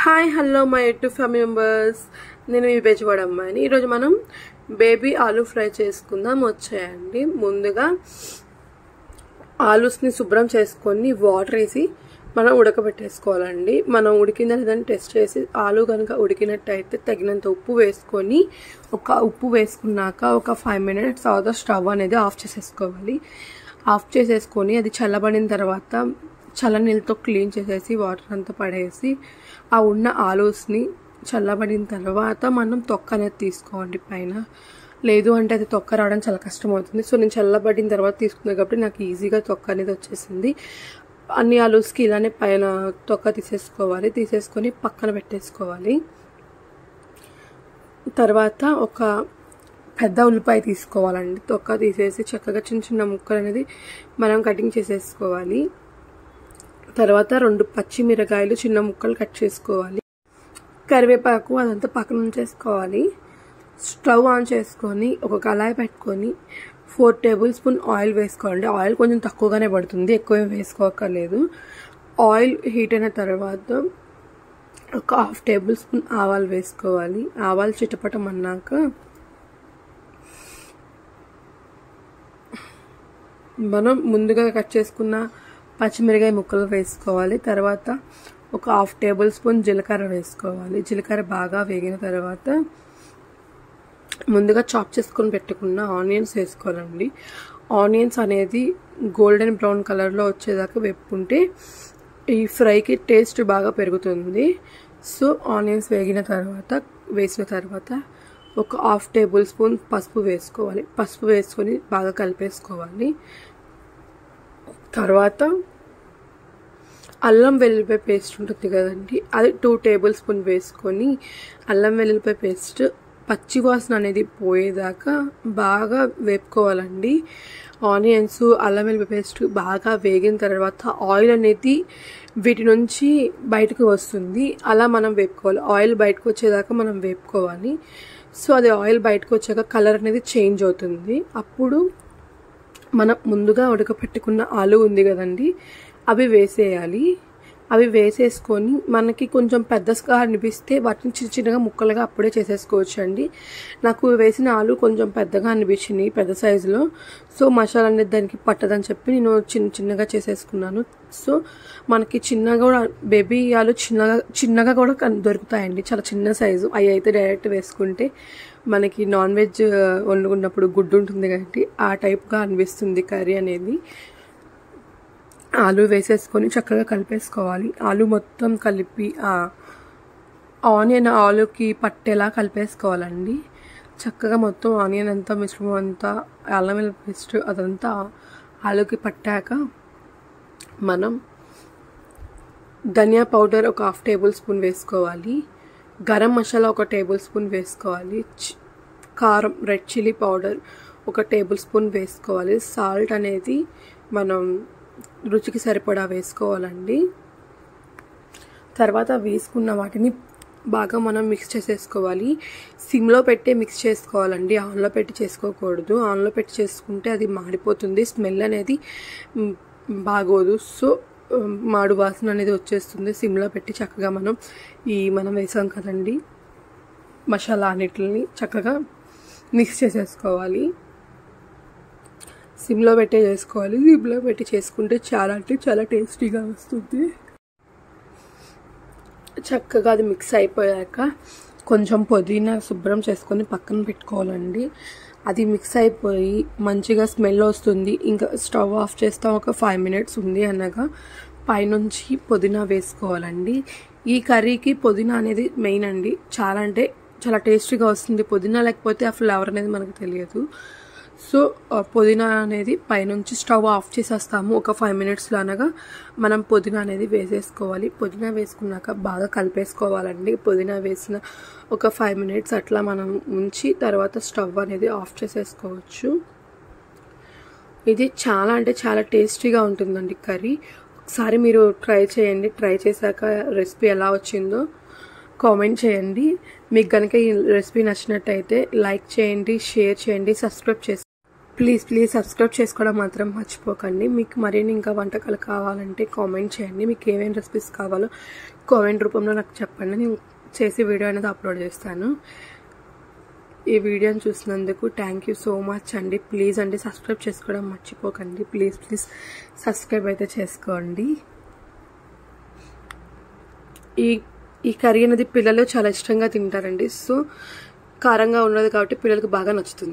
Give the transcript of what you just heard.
Hi hello my YouTube family members, నేను మీ బెజవాడ అమ్మాయిని. ఈరోజు మనం బేబీ ఆలూ ఫ్రై చేసుకుందాం. వచ్చేయండి. ముందుగా ఆలూస్ని శుభ్రం చేసుకొని వాటర్ వేసి మనం ఉడకబెట్టేసుకోవాలండి. మనం ఉడికిందా లేదని టెస్ట్ చేసి ఆలూ కనుక ఉడికినట్టయితే తగినంత ఉప్పు వేసుకొని ఉప్పు వేసుకున్నాక ఒక 5 minutes తర్వాత స్టవ్ అనేది ఆఫ్ చేసేసుకోవాలి. ఆఫ్ చేసేసుకొని అది చల్లబడిన తర్వాత చల్లనీళ్ళతో క్లీన్ చేసేసి వాటర్ అంతా పడేసి ఆ ఉన్న ఆలూస్ని చల్లబడిన తర్వాత మనం తొక్క అనేది తీసుకోండి పైన. లేదు అంటే అది తొక్క రావడం చాలా కష్టం అవుతుంది. సో నేను చల్లబడిన తర్వాత తీసుకున్నాను కాబట్టి నాకు ఈజీగా తొక్క అనేది వచ్చేసింది. అన్ని ఆలూస్కి ఇలానే పైన తొక్క తీసేసుకోవాలి. తీసేసుకొని పక్కన పెట్టేసుకోవాలి. తర్వాత ఒక పెద్ద ఉల్లిపాయ తీసుకోవాలండి. తొక్క తీసేసి చక్కగా చిన్న చిన్న ముక్కలు అనేది మనం కటింగ్ చేసేసుకోవాలి. తర్వాత 2 పచ్చిమిరకాయలు చిన్న ముక్కలు కట్ చేసుకోవాలి. కరివేపాకు అదంతా పక్కన ఉంచేసుకోవాలి. స్టవ్ ఆన్ చేసుకొని ఒక కళాయి పెట్టుకొని 4 tablespoon ఆయిల్ వేసుకోవాలండి. ఆయిల్ కొంచెం తక్కువగానే పడుతుంది, ఎక్కువ వేసుకోక్కర్లేదు. ఆయిల్ హీట్ అయిన తర్వాత ఒక 1/2 tablespoon ఆవాలు వేసుకోవాలి. ఆవాలు చిటపటం అన్నాక మనం ముందుగా కట్ చేసుకున్న పచ్చిమిరకాయ ముక్కలు వేసుకోవాలి. తర్వాత ఒక 1/2 tablespoon జీలకర్ర వేసుకోవాలి. జీలకర్ర బాగా వేగిన తర్వాత ముందుగా చాప్ చేసుకొని పెట్టుకున్న ఆనియన్స్ వేసుకోవాలండి. ఆనియన్స్ అనేది గోల్డెన్ బ్రౌన్ కలర్లో వచ్చేదాకా వేపుకుంటే ఈ ఫ్రైకి టేస్ట్ బాగా పెరుగుతుంది. సో ఆనియన్స్ వేసిన తర్వాత ఒక 1/2 tablespoon పసుపు వేసుకోవాలి. పసుపు వేసుకొని బాగా కలిపేసుకోవాలి. తర్వాత అల్లం వెల్లుల్లిపాయ పేస్ట్ ఉంటుంది కదండి, అది 2 tablespoon వేసుకొని అల్లం వెల్లుల్లిపాయ పేస్ట్ పచ్చివాసన అనేది పోయేదాకా బాగా వేపుకోవాలండి. ఆనియన్స్ అల్లం వెల్లుల్లిపాయ పేస్ట్ బాగా వేగిన తర్వాత ఆయిల్ అనేది వీటి నుంచి బయటకు వస్తుంది. అలా మనం వేపుకోవాలి. ఆయిల్ బయటకు వచ్చేదాకా మనం వేపుకోవాలి. సో అది ఆయిల్ బయటకు వచ్చాక కలర్ అనేది చేంజ్ అవుతుంది. అప్పుడు మనం ముందుగా ఉడకపెట్టుకున్న ఆలు ఉంది కదండి, అవి వేసేయాలి. అవి వేసేసుకొని మనకి కొంచెం పెద్దగా అనిపిస్తే వాటిని చిన్న చిన్నగా ముక్కలుగా అప్పుడే చేసేసుకోవచ్చు అండి. నాకు వేసిన ఆలు కొంచెం పెద్దగా అనిపించింది, పెద్ద సైజులో. సో మసాలా అనేది దానికి పట్టదని చెప్పి నేను చిన్నగా చేసేసుకున్నాను. సో మనకి చిన్నగా కూడా బేబీ ఆలు చిన్నగా కూడా దొరుకుతాయండి, చాలా చిన్న సైజు. అవి అయితే డైరెక్ట్ వేసుకుంటే మనకి నాన్ వెజ్ వండుకున్నప్పుడు గుడ్డు ఉంటుంది కాబట్టి ఆ టైప్గా అనిపిస్తుంది కర్రీ అనేది. ఆలు వేసేసుకొని చక్కగా కలిపేసుకోవాలి. ఆలు మొత్తం కలిపి ఆనియన్ ఆలుకి పట్టేలా కలిపేసుకోవాలండి. చక్కగా మొత్తం ఆనియన్ అంతా మిశ్రమం అంతా అల్లం వెల్లుల్లి పేస్ట్ అదంతా ఆలుకి పట్టాక మనం ధనియా పౌడర్ ఒక 1/2 tablespoon వేసుకోవాలి. గరం మసాలా ఒక 1 tablespoon వేసుకోవాలి. కారం రెడ్ చిల్లీ పౌడర్ ఒక 1 tablespoon వేసుకోవాలి. సాల్ట్ అనేది మనం రుచికి సరిపడా వేసుకోవాలండి. తర్వాత వేసుకున్న వాటిని బాగా మనం మిక్స్ చేసేసుకోవాలి. సిమ్లో పెట్టే మిక్స్ చేసుకోవాలండి, ఆన్లో పెట్టి చేసుకోకూడదు. ఆన్లో పెట్టి చేసుకుంటే అది మాడిపోతుంది, స్మెల్ అనేది బాగోదు. సో మాడు వాసన అనేది వచ్చేస్తుంది. సిమ్లో పెట్టి చక్కగా మనం వేసాం కదండి మసాలా అన్నిటిని చక్కగా మిక్స్ చేసేసుకోవాలి. సిమ్లో పెట్టే చేసుకోవాలి. సిమ్లో పెట్టి చేసుకుంటే చాలా అంటే చాలా టేస్టీగా వస్తుంది. చక్కగా అది మిక్స్ అయిపోయాక కొంచెం పుదీనా శుభ్రం చేసుకొని పక్కన పెట్టుకోవాలండి. అది మిక్స్ అయిపోయి మంచిగా స్మెల్ వస్తుంది. ఇంకా స్టవ్ ఆఫ్ చేస్తాం. ఒక 5 minutes ఉంది అనగా పైనుంచి పుదీనా వేసుకోవాలండి. ఈ కర్రీకి పుదీనా అనేది మెయిన్ అండి. చాలా అంటే చాలా టేస్టీగా వస్తుంది. పుదీనా లేకపోతే ఆ ఫ్లేవర్ అనేది మనకు తెలియదు. సో పుదీనా అనేది పైనుంచి స్టవ్ ఆఫ్ చేసేస్తాము. ఒక 5 minutesలో అనగా మనం పుదీనా అనేది వేసేసుకోవాలి. పుదీనా వేసుకున్నాక బాగా కలిపేసుకోవాలండి. పుదీనా వేసిన ఒక 5 minutes అట్లా మనం ఉంచి తర్వాత స్టవ్ అనేది ఆఫ్ చేసేసుకోవచ్చు. ఇది చాలా అంటే చాలా టేస్టీగా ఉంటుందండి కర్రీ. ఒకసారి మీరు ట్రై చేయండి. ట్రై చేశాక రెసిపీ ఎలా వచ్చిందో కామెంట్ చేయండి. మీకు కనుక ఈ రెసిపీ నచ్చినట్టయితే లైక్ చేయండి, షేర్ చేయండి, సబ్స్క్రైబ్ చేసి ప్లీజ్ సబ్స్క్రైబ్ చేసుకోవడం మాత్రం మర్చిపోకండి. మీకు మరిన్ని ఇంకా వంటకాలు కావాలంటే కామెంట్ చేయండి. మీకు ఏమేమి రెసిపీస్ కావాలో కామెంట్ రూపంలో నాకు చెప్పండి, నేను చేసి వీడియో అనేది అప్లోడ్ చేస్తాను. ఈ వీడియోని చూసినందుకు థ్యాంక్ యూ సో మచ్ అండి. ప్లీజ్ అండి సబ్స్క్రైబ్ చేసుకోవడం మర్చిపోకండి. ప్లీజ్ సబ్స్క్రైబ్ అయితే చేసుకోండి. ఈ కర్రీ అనేది పిల్లలు చాలా ఇష్టంగా తింటారండి. సో కారంగా ఉన్నది కాబట్టి పిల్లలకు బాగా నచ్చుతుంది.